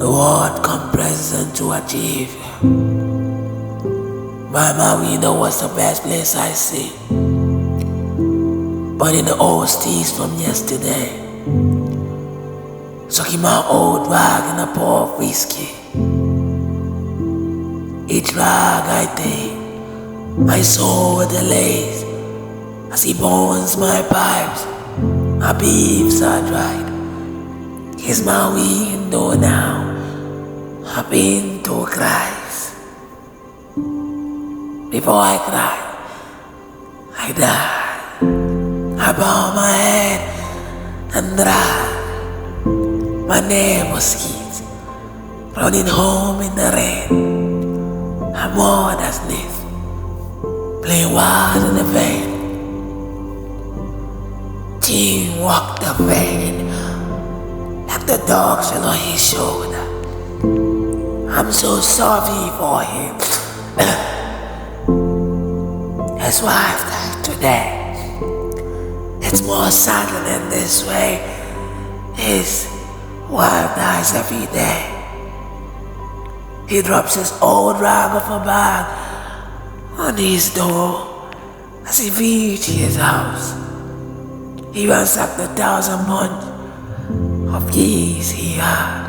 The word compresses into achieve. My marina was the best place I see. But in the old steez from yesterday, sucking my old rag in a pour of whiskey. Each rag I take, my soul with the lace. As he burns my pipes, my beefs are dried. He's my window now, I've been to Christ. Before I cry, I die. I bow my head and drag my neighbor's kids running home in the rain. I'm more than sniff, playing wild in the vein. Jim walked the vein like the dog shell on his shoulder. I'm so sorry for him. His wife died today. It's more saddening this way. His wife dies every day. He drops his old rag of a bag on his door as he reaches his house. He ransacked the 1,000 months of years he had.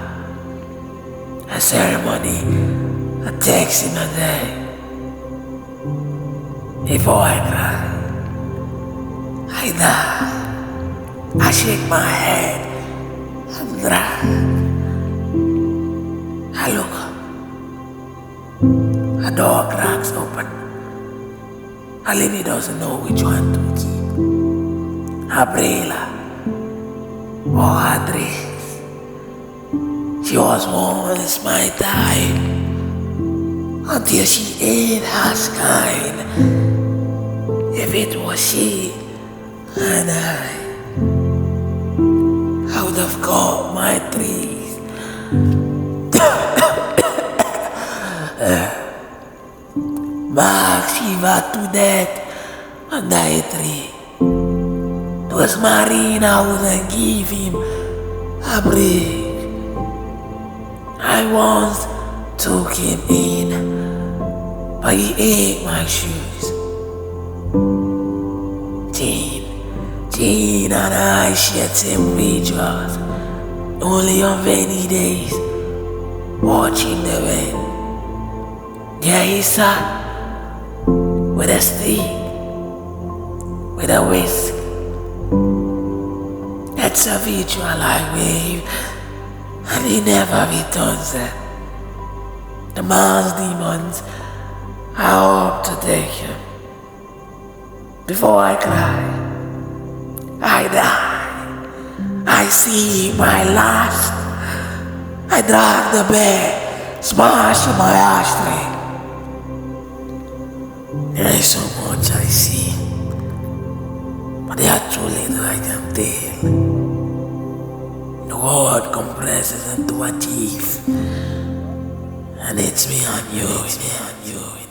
A ceremony that takes him a day. Before I cry, I die. I shake my head and drag. I look up. A door cracks open. Alini doesn't know which one to keep. Abrela or Andres. She was once my type until she ate her kind. If it was she and I would have got my trees. Mark shivered to death under a tree. It was Marina wouldn't give him a break. I once took him in, but he ate my shoes. Jean and I shared same rituals, only on rainy days, watching the rain. There he sat, with a stick, with a whisk. That's a ritual I wave, and he never returns it. The man's demons are up to take him. Before I cry, I die. I see my last. I drag the bed, smash my ashtray. There is so much I see, but there are too little I can tell. The world compresses into a teeth, and it's me and you.